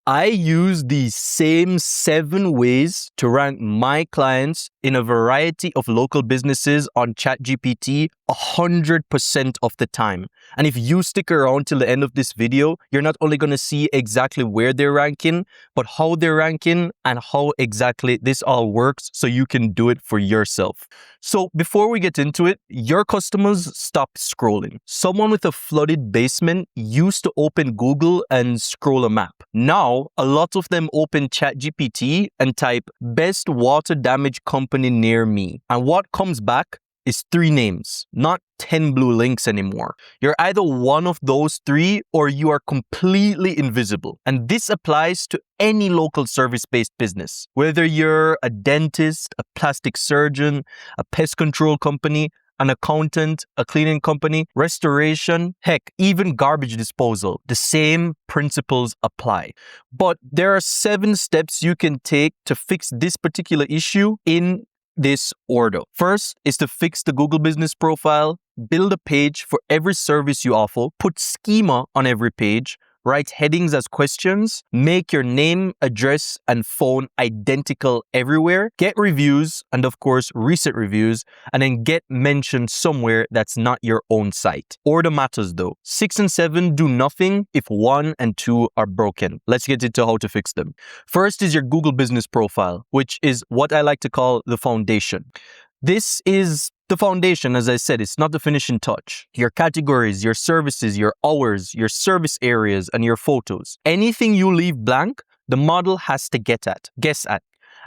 I use these same 7 ways to rank my clients in a variety of local businesses on ChatGPT 100% of the time. And if you stick around till the end of this video, you're not only going to see exactly where they're ranking, but how they're ranking and how exactly this all works so you can do it for yourself. So before we get into it, your customers stop scrolling. Someone with a flooded basement used to open Google and scroll a map. Now, a lot of them open ChatGPT and type best water damage company near me. And what comes back is 3 names, not 10 blue links anymore. You're either one of those 3 or you are completely invisible. And this applies to any local service-based business. Whether you're a dentist, a plastic surgeon, a pest control company, an accountant, a cleaning company, restoration, heck, even garbage disposal. The same principles apply. But there are 7 steps you can take to fix this particular issue in this order. First is to fix the Google business profile, build a page for every service you offer, put schema on every page, write headings as questions, make your name, address, and phone identical everywhere, get reviews, and of course, recent reviews, and then get mentioned somewhere that's not your own site. Order matters though. 6 and 7 do nothing if 1 and 2 are broken. Let's get into how to fix them. First is your Google business profile, which is what I like to call the foundation. This is the foundation, as I said, it's not the finishing touch. Your categories, your services, your hours, your service areas, and your photos. Anything you leave blank, the model has to guess at.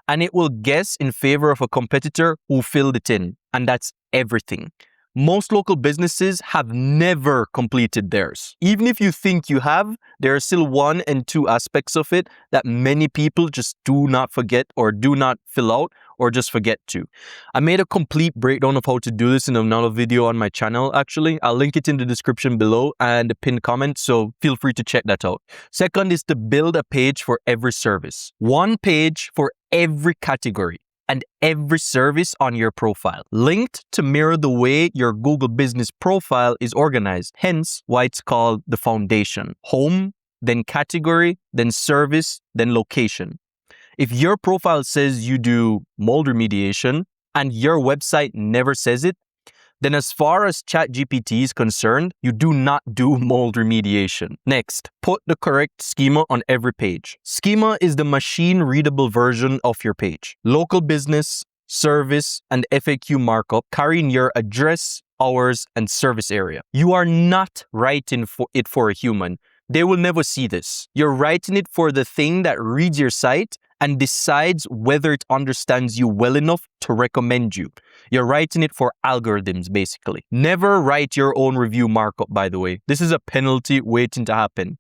And it will guess in favor of a competitor who filled it in. And that's everything. Most local businesses have never completed theirs. Even if you think you have, there are still 1 and 2 aspects of it that many people just do not forget or do not fill out or just forget to. I made a complete breakdown of how to do this in another video on my channel actually. I'll link it in the description below and the pinned comment, so feel free to check that out. Second is to build a page for every service. 1 page for every category and every service on your profile, linked to mirror the way your Google business profile is organized, hence why it's called the foundation. Home, then category, then service, then location. If your profile says you do mold remediation and your website never says it, then as far as ChatGPT is concerned, you do not do mold remediation. Next, put the correct schema on every page. Schema is the machine-readable version of your page. Local business, service, and FAQ markup carrying your address, hours, and service area. You are not writing it for a human. They will never see this. You're writing it for the thing that reads your site and decides whether it understands you well enough to recommend you. You're writing it for algorithms, basically. Never write your own review markup, by the way. This is a penalty waiting to happen.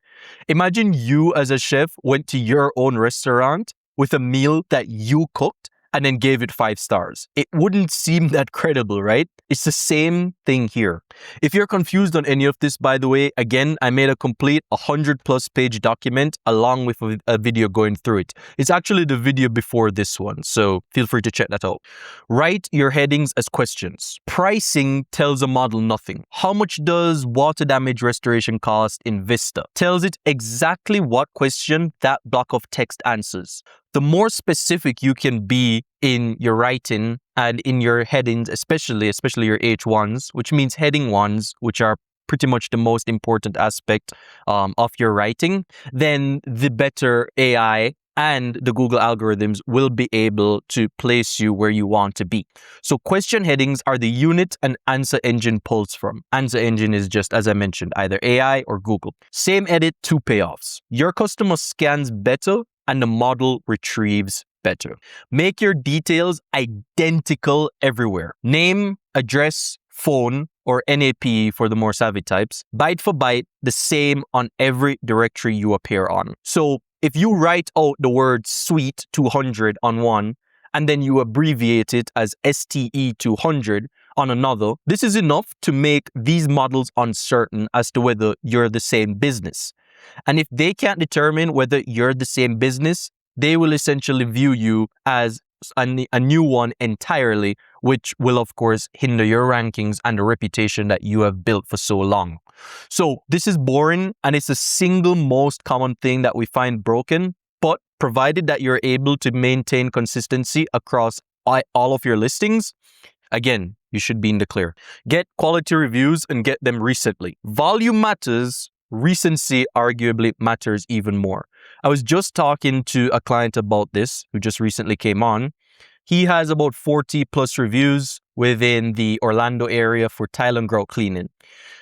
Imagine you as a chef went to your own restaurant with a meal that you cooked and then gave it 5 stars. It wouldn't seem that credible, right? It's the same thing here. If you're confused on any of this, by the way, again, I made a complete 100+ page document along with a video going through it. It's actually the video before this one, so feel free to check that out. Write your headings as questions. Pricing tells a model nothing. How much does water damage restoration cost in Vista? Tells it exactly what question that block of text answers. The more specific you can be in your writing and in your headings, especially your H1s, which means heading ones, which are pretty much the most important aspect of your writing, then the better AI and the Google algorithms will be able to place you where you want to be. So question headings are the unit an answer engine pulls from. Answer engine is just, as I mentioned, either AI or Google. Same edit, 2 payoffs. Your customer scans better and the model retrieves better. Make your details identical everywhere. Name, address, phone, or NAP for the more savvy types, byte for byte, the same on every directory you appear on. So if you write out the word suite 200 on one, and then you abbreviate it as STE 200 on another, this is enough to make these models uncertain as to whether you're the same business. And if they can't determine whether you're the same business, they will essentially view you as a new one entirely, which will, of course, hinder your rankings and the reputation that you have built for so long. So this is boring, and it's the single most common thing that we find broken. But provided that you're able to maintain consistency across all of your listings, again, you should be in the clear. Get quality reviews and get them recently. Volume matters. Recency arguably matters even more. I was just talking to a client about this who just recently came on. He has about 40 plus reviews within the Orlando area for tile and grout cleaning.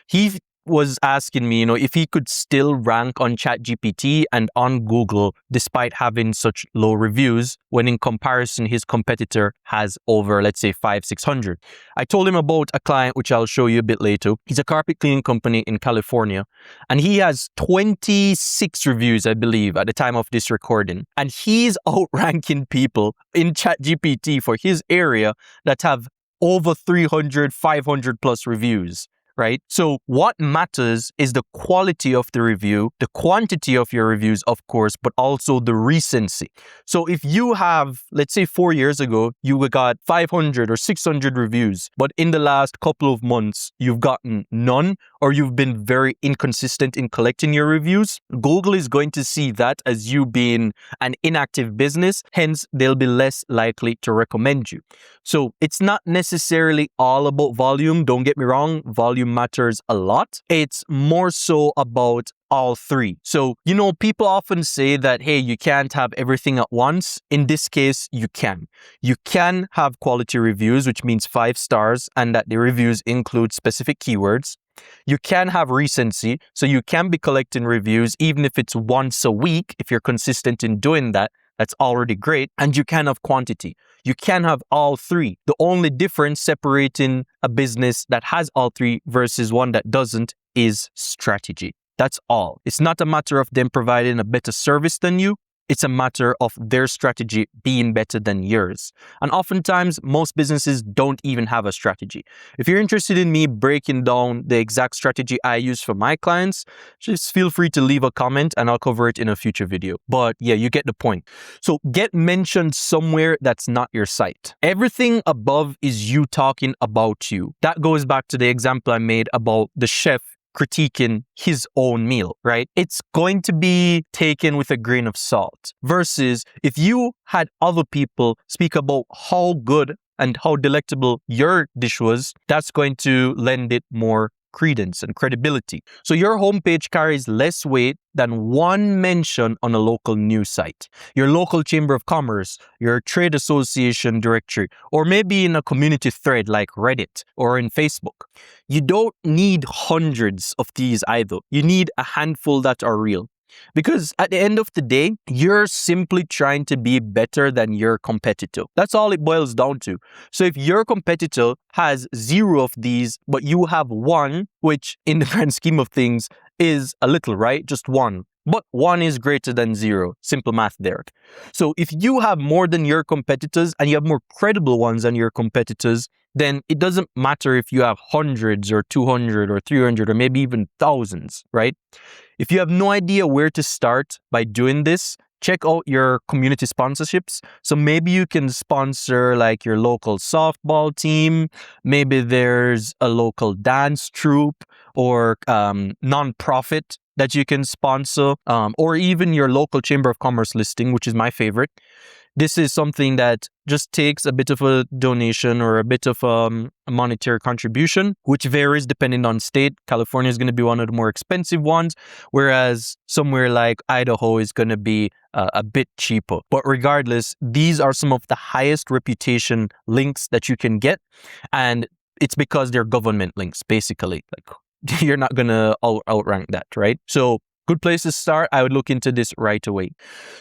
He was asking me, if he could still rank on ChatGPT and on Google despite having such low reviews, when in comparison his competitor has over, let's say, 500-600. I told him about a client which I'll show you a bit later. He's a carpet cleaning company in California, and he has 26 reviews, I believe, at the time of this recording. And he's outranking people in ChatGPT for his area that have over 300, 500 plus reviews. Right? So what matters is the quality of the review, the quantity of your reviews, of course, but also the recency. So if you have, let's say 4 years ago, you got 500 or 600 reviews, but in the last couple of months, you've gotten none, or you've been very inconsistent in collecting your reviews, Google is going to see that as you being an inactive business. Hence, they'll be less likely to recommend you. So it's not necessarily all about volume. Don't get me wrong. Volume matters a lot. It's more so about all three. So, people often say that, hey, you can't have everything at once. In this case, you can. You can have quality reviews, which means 5 stars, and that the reviews include specific keywords. You can have recency, so you can be collecting reviews even if it's once a week. If you're consistent in doing that, that's already great. And you can have quantity. You can have all three. The only difference separating a business that has all three versus one that doesn't is strategy. That's all. It's not a matter of them providing a better service than you. It's a matter of their strategy being better than yours. And oftentimes, most businesses don't even have a strategy. If you're interested in me breaking down the exact strategy I use for my clients, just feel free to leave a comment and I'll cover it in a future video. But yeah, you get the point. So get mentioned somewhere that's not your site. Everything above is you talking about you. That goes back to the example I made about the chef critiquing his own meal, right? It's going to be taken with a grain of salt. Versus if you had other people speak about how good and how delectable your dish was, that's going to lend it more credence and credibility. So your homepage carries less weight than one mention on a local news site, your local chamber of commerce, your trade association directory, or maybe in a community thread like Reddit or in Facebook. You don't need hundreds of these either. You need a handful that are real. Because at the end of the day, you're simply trying to be better than your competitor. That's all it boils down to. So if your competitor has 0 of these, but you have 1, which in the grand scheme of things is a little, right? Just 1. But 1 is greater than 0. Simple math there. So if you have more than your competitors and you have more credible ones than your competitors, then it doesn't matter if you have hundreds or 200 or 300 or maybe even thousands, right? If you have no idea where to start by doing this, check out your community sponsorships. So maybe you can sponsor like your local softball team. Maybe there's a local dance troupe or nonprofit that you can sponsor, or even your local chamber of commerce listing, which is my favorite. This is something that just takes a bit of a donation or a bit of a monetary contribution, which varies depending on state. California is going to be one of the more expensive ones, whereas somewhere like Idaho is going to be a bit cheaper. But regardless, these are some of the highest reputation links that you can get. And it's because they're government links, basically. Like you're not going to outrank that, right? So good place to start. I would look into this right away.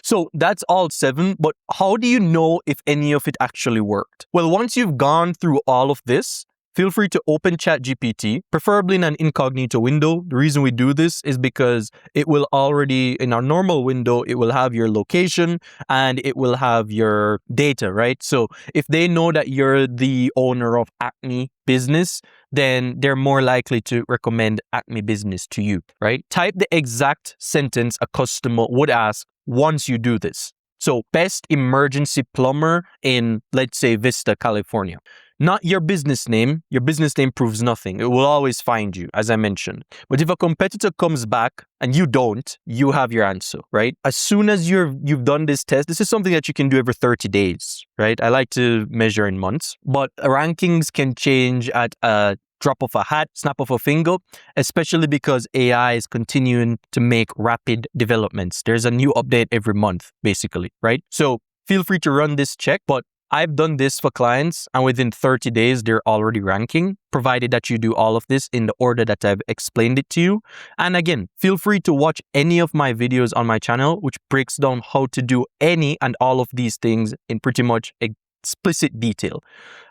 So that's all 7, but how do you know if any of it actually worked? Well, once you've gone through all of this, feel free to open ChatGPT, preferably in an incognito window. The reason we do this is because it will already, in our normal window, it will have your location and it will have your data, right? So if they know that you're the owner of Acme business, then they're more likely to recommend Acme business to you, right? Type the exact sentence a customer would ask once you do this. So best emergency plumber in, let's say, Vista, California. Not your business name. Your business name proves nothing. It will always find you, as I mentioned. But if a competitor comes back and you don't, you have your answer, right? As soon as you've done this test, this is something that you can do every 30 days, right? I like to measure in months, but rankings can change at a drop of a hat, snap of a finger, especially because AI is continuing to make rapid developments. There's a new update every month, basically, right? So feel free to run this check, but I've done this for clients and within 30 days, they're already ranking, provided that you do all of this in the order that I've explained it to you. And again, feel free to watch any of my videos on my channel, which breaks down how to do any and all of these things in pretty much explicit detail.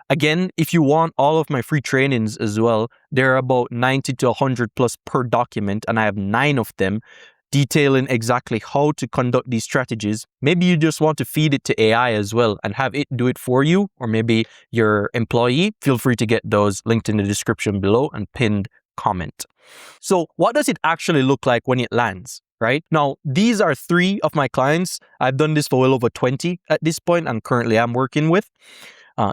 Again, if you want all of my free trainings as well, there are about 90 to 100 plus per document, and I have 9 of them detailing exactly how to conduct these strategies. Maybe you just want to feed it to AI as well and have it do it for you, or maybe your employee. Feel free to get those linked in the description below and pinned comment. So what does it actually look like when it lands? Right now, these are 3 of my clients. I've done this for well over 20 at this point, and currently I'm working with.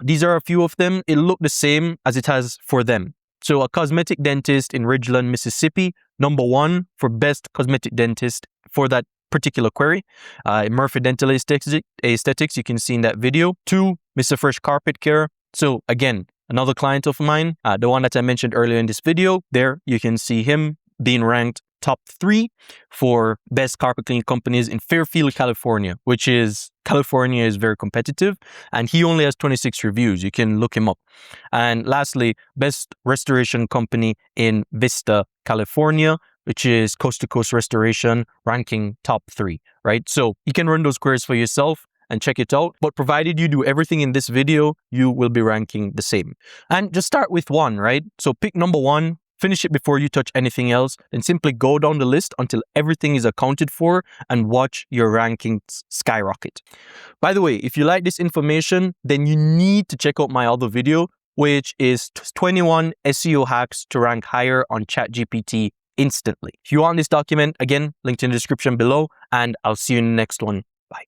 These are a few of them. It'll look the same as it has for them. So a cosmetic dentist in Ridgeland, Mississippi, number 1 for best cosmetic dentist for that particular query. Murphy Dental Aesthetics, you can see in that video. 2, Mr. Fresh Carpet Care. So again, another client of mine, the one that I mentioned earlier in this video, there you can see him being ranked top 3 for best carpet cleaning companies in Fairfield, California, which is, California is very competitive, and he only has 26 reviews. You can look him up. And lastly, best restoration company in Vista, California, which is Coast to Coast Restoration, ranking top 3, right? So you can run those queries for yourself and check it out. But provided you do everything in this video, you will be ranking the same. And just start with 1, right? So pick number 1, finish it before you touch anything else, and simply go down the list until everything is accounted for and watch your rankings skyrocket. By the way, if you like this information, then you need to check out my other video, which is 21 SEO hacks to rank higher on ChatGPT instantly. If you want this document, again, linked in the description below, and I'll see you in the next one.